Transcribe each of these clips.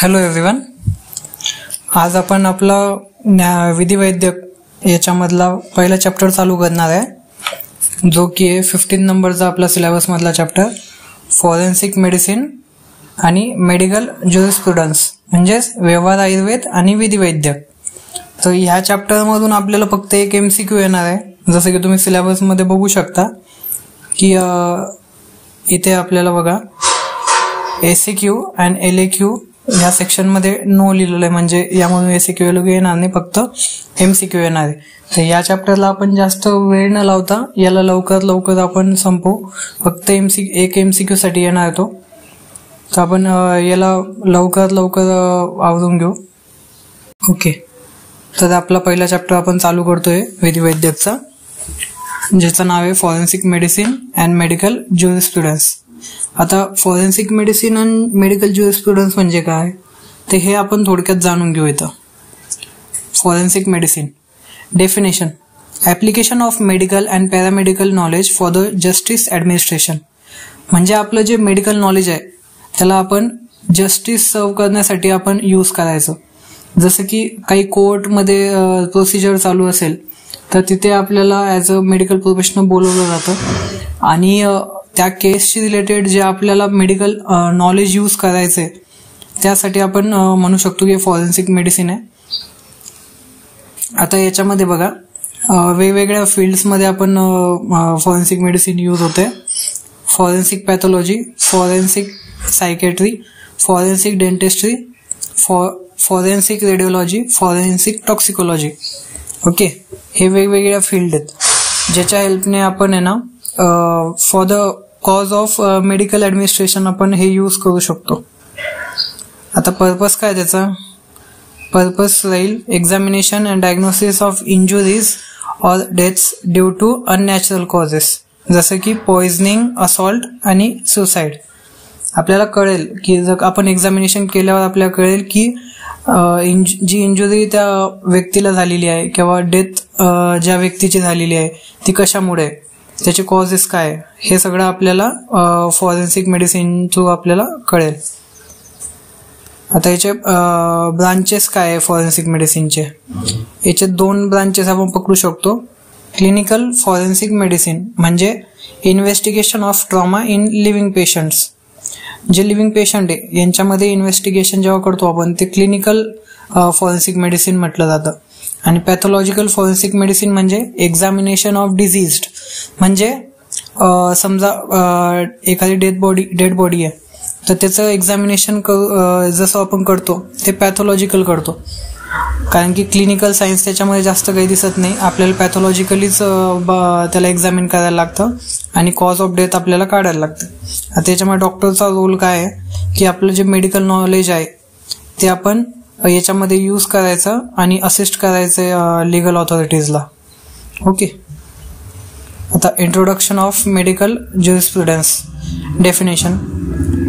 Hello everyone, आज आपण आपला विधिवैद्यक याच्यामधला पहिला चॅप्टर चालू करणार आहे, जो की 15 नंबरचा आपला सिलेबस मधला चॅप्टर फॉरेन्सिक मेडिसिन आणि मेडिकल ज्युरिस्प्रुडन्स म्हणजेच व्यवहार आयुर्वेद आणि विधिवैद्यक. तर ह्या चॅप्टर मधून आपल्याला फक्त एक MCQ येणार आहे. जसं की तुम्ही सिलेबस मध्ये बघू शकता की इथे आपल्याला बघा ACQ आणि LAQ ह्या सेक्शन मध्ये नो लिहिलेलं आहे, म्हणजे यामधून ACQ LAQ येणार नाही, फक्त MCQ येणार आहे. तर या चॅप्टरला आपण जास्त वेळ न लावता याला लवकर आपण संपवू. फक्त एक MCQ साठी येणार आहे तो. तर आपण याला लवकर आवरून घेऊ. ओके, तर आपला पहिला चॅप्टर आपण चालू करतोय विधिवैद्यकचा, ज्याचं नाव आहे फॉरेन्सिक मेडिसिन अँड मेडिकल ज्युरिस्प्रुडन्स. आता फॉरेन्सिक मेडिसिन आणि मेडिकल ज्युरिस्प्रुडन्स म्हणजे काय ते हे आपण थोडक्यात जाणून घेऊ. इथं forensic medicine definition: application of medical and paramedical knowledge for the justice administration. म्हणजे आपलं जे मेडिकल नॉलेज आहे त्याला आपण जस्टिस सर्व करण्यासाठी आपण यूज करायचं. जसं की काही कोर्टमध्ये प्रोसिजर चालू असेल तर तिथे आपल्याला ऍज अ मेडिकल प्रोफेशनल बोलवलं जातं आणि त्या केसशी रिलेटेड जे आपल्याला मेडिकल नॉलेज यूज करायचंय त्यासाठी आपण म्हणू शकतो की फॉरेन्सिक मेडिसिन आहे. आता याच्यामध्ये बघा वेगवेगळ्या फील्ड्समध्ये आपण फॉरेन्सिक मेडिसिन यूज होते. Forensic pathology, forensic psychiatry, forensic dentistry, forensic radiology, forensic toxicology. Okay, हे वेगवेगळ्या फील्ड आहेत ज्याच्या हेल्पने आपण आहे ना for the cause of medical administration आपण हे यूज करू शकतो. आता पर्पस काय त्याचा? पर्पस राहील examination and diagnosis of injuries or deaths due to unnatural causes, जसं की पॉइझनिंग, असॉल्ट आणि सुसाईड. आपल्याला कळेल की जर आपण एक्झामिनेशन केल्यावर आपल्याला कळेल की जी इंजुरी त्या व्यक्तीला झालेली आहे किंवा डेथ ज्या व्यक्तीची झालेली आहे ती कशामुळे, त्याचे कॉजेस काय, हे सगळं आपल्याला फॉरेन्सिक मेडिसिन थ्रू आपल्याला कळेल. आता याचे ब्रांचेस काय आहे फॉरेन्सिक मेडिसिनचे? याचे 2 ब्रांचेस आपण पकडू शकतो. क्लिनिकल फॉरेन्सिक मेडिसिन म्हणजे investigation of trauma in living patients. जे लिव्हिंग पेशंट आहे यांच्यामध्ये इन्व्हेस्टिगेशन जेव्हा करतो आपण ते क्लिनिकल फॉरेन्सिक मेडिसिन म्हटलं जातं. आणि पॅथॉलॉजिकल फॉरेन्सिक मेडिसिन म्हणजे एक्झामिनेशन ऑफ डिझीज्ड, म्हणजे समजा एखादी डेड बॉडी आहे तर त्याचं एक्झामिनेशन जसं आपण करतो ते पॅथॉलॉजिकल करतो, कारण की क्लिनिकल सायन्स त्याच्यामध्ये जास्त काही दिसत नाही. आपल्याला पॅथॉलॉजिकलीच त्याला एक्झामिन करायला लागतं आणि कॉज ऑफ डेथ आपल्याला काढायला लागतं. आता त्याच्यामध्ये डॉक्टरचा रोल काय आहे की आपलं जे मेडिकल नॉलेज आहे ते आपण याच्यामध्ये यूज करायचं आणि असिस्ट करायचं लिगल ऑथॉरिटीजला. ओके, आता introduction of medical jurisprudence definition: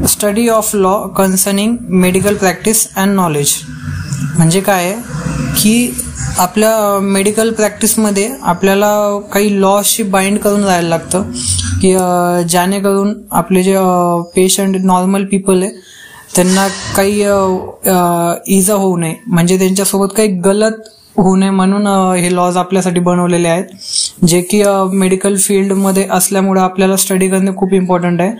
study of law concerning medical practice and knowledge. म्हणजे काय आहे की आपल्या मेडिकल प्रॅक्टिसमध्ये आपल्याला काही लॉशी बाइंड करून राहायला लागतं की जेणेकरून आपले जे पेशंट नॉर्मल पीपल आहे त्यांना काही इजा होऊ नये, म्हणजे त्यांच्यासोबत काही गलत होऊ नये म्हणून हे लॉज आपल्यासाठी बनवलेले आहेत, जे की मेडिकल फील्डमध्ये असल्यामुळे आपल्याला स्टडी करणे खूप इम्पॉर्टंट आहे.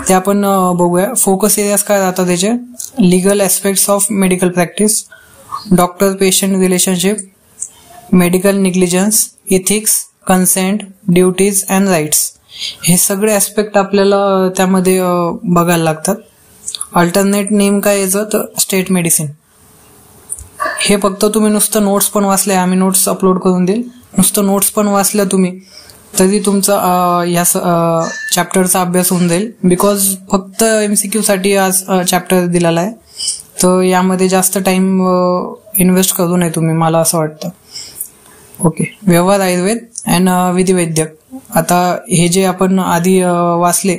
ते आपण बघूया. फोकस एरियाज काय राहतात त्याचे: legal aspects of medical practice, doctor patient relationship, medical negligence, ethics, consent, duties and rights. हे सगळे ऍस्पेक्ट आपल्याला त्यामध्ये बघायला लागतात. अल्टरनेट नेम काय याचं तर स्टेट मेडिसिन. हे फक्त तुम्ही नुसतं नोट्स पण वाचले, आम्ही नोट्स अपलोड करून देईल, नुसतं नोट्स पण वाचल्या तुम्ही तरी तुमचा या चॅप्टरचा अभ्यास होऊन जाईल. बिकॉज फक्त MCQ साठी आज चॅप्टर दिलेला आहे, तर यामध्ये जास्त टाइम इन्व्हेस्ट करू नये तुम्ही, मला असं वाटतं. ओके, व्यवहार आयुर्वेद अँड विधिवैद्यक. आता हे जे आपण आधी वाचले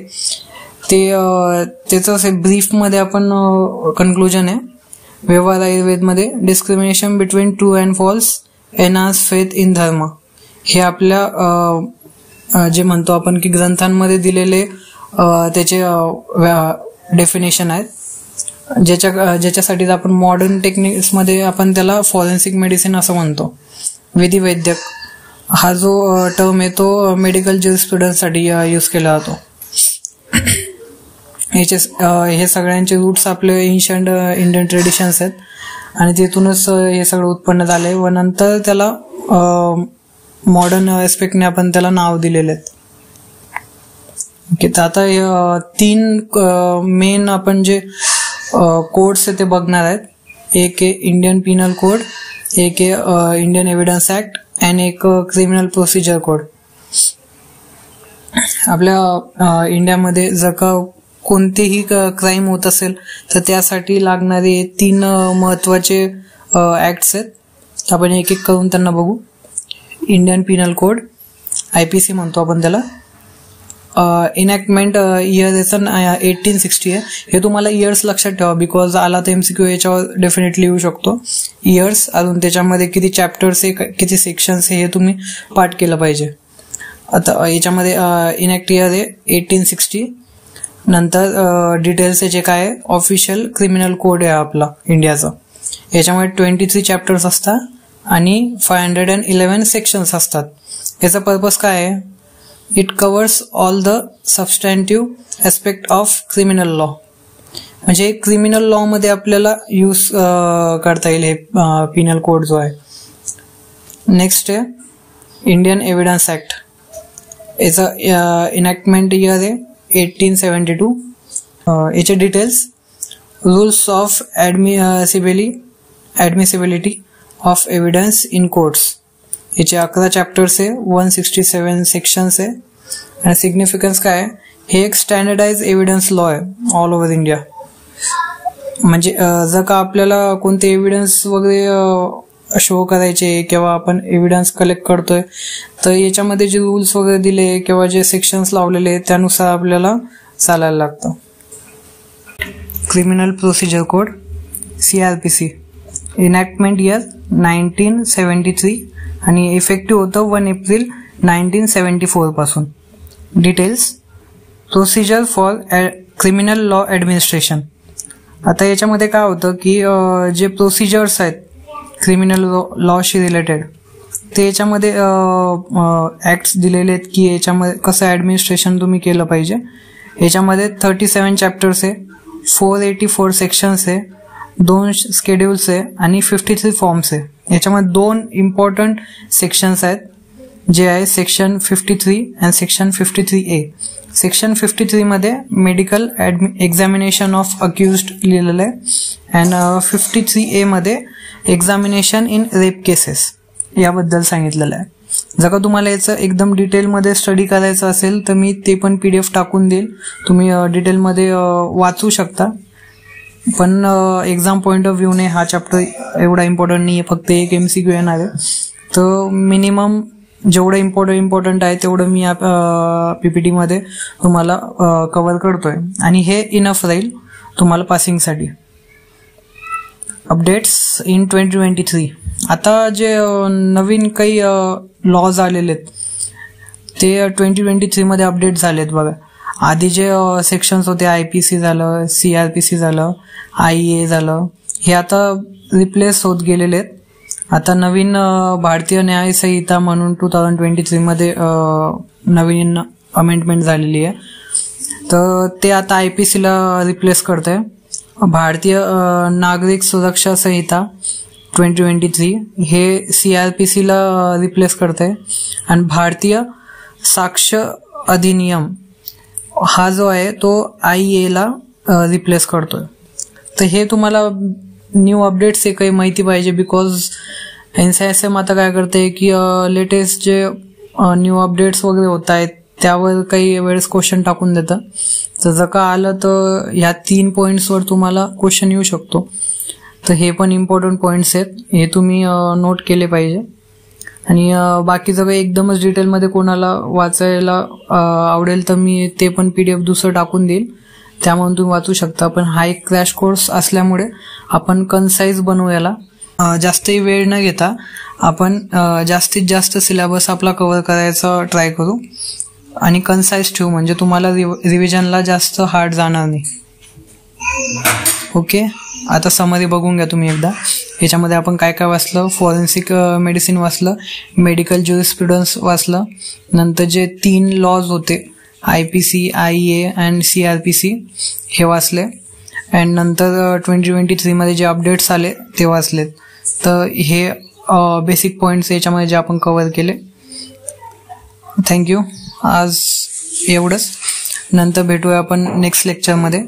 त्याचं ब्रीफ मध्ये आपण कन्क्लुजन आहे. व्यवहार आयुर्वेदमध्ये discrimination between true and false, enhance faith in dharma, हे आपल्या जे म्हणतो आपण की ग्रंथांमध्ये दिलेले त्याचे डेफिनेशन आहेत. ज्याच्यासाठी आपण मॉडर्न टेक्निक्समध्ये आपण त्याला फॉरेन्सिक मेडिसिन असं म्हणतो. विधिवैद्यक हा जो टर्म आहे तो मेडिकल ज्युरिस्प्रुडन्ससाठी यूज केला जातो. हे सगळ्यांचे रूट्स आपले एन्शंट इंडियन ट्रेडिशन्स आहेत आणि तिथूनच हे सगळं उत्पन्न झालंय व नंतर त्याला मॉडर्न एस्पेक्टने आपण त्याला नाव दिलेले आहेत. ओके, तर आता 3 मेन आपण जे कोड्स आहे ते बघणार आहेत. एक आहे इंडियन पिनल कोड, एक आहे इंडियन एव्हिडन्स ऍक्ट आणि एक क्रिमिनल प्रोसिजर कोड. आपल्या इंडियामध्ये जर का कोणतेही क्राईम होत असेल तर त्यासाठी लागणारे 3 महत्वाचे ऍक्ट्स आहेत. आपण एक एक करून त्यांना बघू. इंडियन पिनल कोड, IPC म्हणतो आपण त्याला. इनॅक्टमेंट इयर याचं 1860 आहे. हे तुम्हाला इयर्स लक्षात ठेवा, बिकॉज आला तर MCQ याच्यावर डेफिनेटली येऊ शकतो. इयर्स, अजून त्याच्यामध्ये किती चॅप्टर्स आहे, किती सेक्शन्स आहे हे तुम्ही पाठ केलं पाहिजे. आता याच्यामध्ये इनॅक्ट इयर आहे 1860. नंतर डिटेल्स जे काय आहे, ऑफिशियल क्रिमिनल कोड आहे आपला इंडियाचा. याच्यामध्ये 23 चॅप्टर्स असतात आणि 511 सेक्शन्स असतात. याचा पर्पज काय आहे? It covers all the substantive aspect of criminal law. म्हणजे क्रिमिनल लॉ मध्ये आपल्याला यूज करता येईल हे पिनल कोड जो आहे. नेक्स्ट आहे इंडियन एव्हिडन्स ऍक्ट. याचा इनॅक्टमेंट इयर आहे 1872. याचे details, rules of admissibility of evidence in courts. याचे 11 चॅप्टर्स आहे, 167 सेक्शन्स आहे. आणि सिग्निफिकन्स काय आहे? हे एक स्टँडर्डाइज एव्हिडन्स लॉ आहे ऑल ओव्हर इंडिया. म्हणजे जर का आपल्याला कोणते एव्हिडन्स वगैरे शो करायचे किंवा आपण एव्हिडन्स कलेक्ट करतोय तर याच्यामध्ये जे रूल्स वगैरे दिले किंवा जे सेक्शन्स लावलेले त्यानुसार आपल्याला चालायला लागतं. Criminal procedure code, CRPC. Enactment year 1973 आणि इफेक्टिव्ह होतं 1 एप्रिल 1974 पासून. Details, procedure for criminal law administration. आता याच्यामध्ये काय होतं की जे प्रोसिजर्स आहेत क्रिमिनल लॉशी रिलेटेड ते याच्यामध्ये ऍक्ट्स दिलेले आहेत की याच्यामध्ये कसं ऍडमिनिस्ट्रेशन तुम्ही केलं पाहिजे. याच्यामध्ये 37 चॅप्टर्स आहे, 484 सेक्शन्स आहे, 2 स्केड्युल्स आहे आणि 53 फॉर्म्स आहे. याच्यामध्ये 2 इम्पॉर्टंट सेक्शन्स आहेत जे आहे सेक्शन 53 आणि सेक्शन 53A. सेक्शन 53 मध्ये मेडिकल एक्झामिनेशन ऑफ अक्युज्ड लिहिलेलं आहे अँड 53A मध्ये एक्झामिनेशन इन रेप केसेस याबद्दल सांगितलेलं आहे. जर का तुम्हाला याचं एकदम डिटेलमध्ये स्टडी करायचं असेल तर मी ते पण PDF टाकून देईल, तुम्ही डिटेलमध्ये वाचू शकता. पण एक्झाम पॉइंट ऑफ व्ह्यूने हा चॅप्टर एवढा इम्पॉर्टंट नाही आहे, फक्त एक MCQ येणार आहे. तर मिनिमम जेवढं इम्पॉर्टंट आहे तेवढं मी PPT मध्ये तुम्हाला कव्हर करतोय आणि हे इनफ राहील तुम्हाला पासिंगसाठी. Updates in 2023. आता जे नवीन काही लॉज आलेले आहेत ते 2023 मध्ये अपडेट झालेत बघा. आधी जे सेक्शन्स होते IPC झालं, CRPC झालं, IEA झालं, हे आता रिप्लेस होत गेलेले आहेत. आता नवीन भारतीय न्याय संहिता म्हणून 2023 मध्ये नवीन अमेंडमेंट झालेली आहे. तर ते आता IPC ला रिप्लेस करत आहे. भारतीय नागरिक सुरक्षा संहिता 2023 हे CRPC ला रिप्लेस करत आहे आणि भारतीय साक्ष अधिनियम हा जो आहे तो IEA ला रिप्लेस करतोय. तर हे तुम्हाला न्यू अपडेट्स हे काही माहिती पाहिजे, बिकॉज NCSM आता काय करते की लेटेस्ट जे न्यू अपडेट्स वगैरे होत आहेत त्यावर काही वेळेस क्वेश्चन टाकून देतं. तर जर का आलं तर ह्या 3 पॉइंट्सवर तुम्हाला क्वेश्चन येऊ शकतो. तर हे पण इम्पॉर्टंट पॉइंट्स आहेत, हे तुम्ही नोट केले पाहिजे. आणि बाकी सगळं एकदमच डिटेलमध्ये कोणाला वाचायला आवडेल तर मी ते पण PDF दुसरं टाकून देईल, त्यामुळे तुम्ही वाचू शकता. पण हा एक क्रॅश कोर्स असल्यामुळे आपण कन्साइज बनवू याला. जास्तही वेळ न घेता आपण जास्तीत जास्त सिलेबस आपला कव्हर करायचा ट्राय करू आणि कन्साइज ठेवू, म्हणजे तुम्हाला रिव्हिजनला जास्त हार्ड जाणार नाही. ओके, आता समरी बघून घ्या तुम्ही एकदा. याच्यामध्ये आपण काय काय वाचलं, फॉरेन्सिक मेडिसिन वाचलं, मेडिकल ज्युरिस्प्रुडन्स वाचलं, नंतर जे 3 लॉज होते IPC, IEA अँड CRPC हे वाचले, अँड नंतर 2023 मध्ये जे अपडेट्स आले ते वाचलेत. तर हे बेसिक पॉईंट्स याच्यामध्ये जे आपण कव्हर केले. थँक्यू. आज एवढंच, नंतर भेटूया आपण नेक्स्ट लेक्चरमध्ये.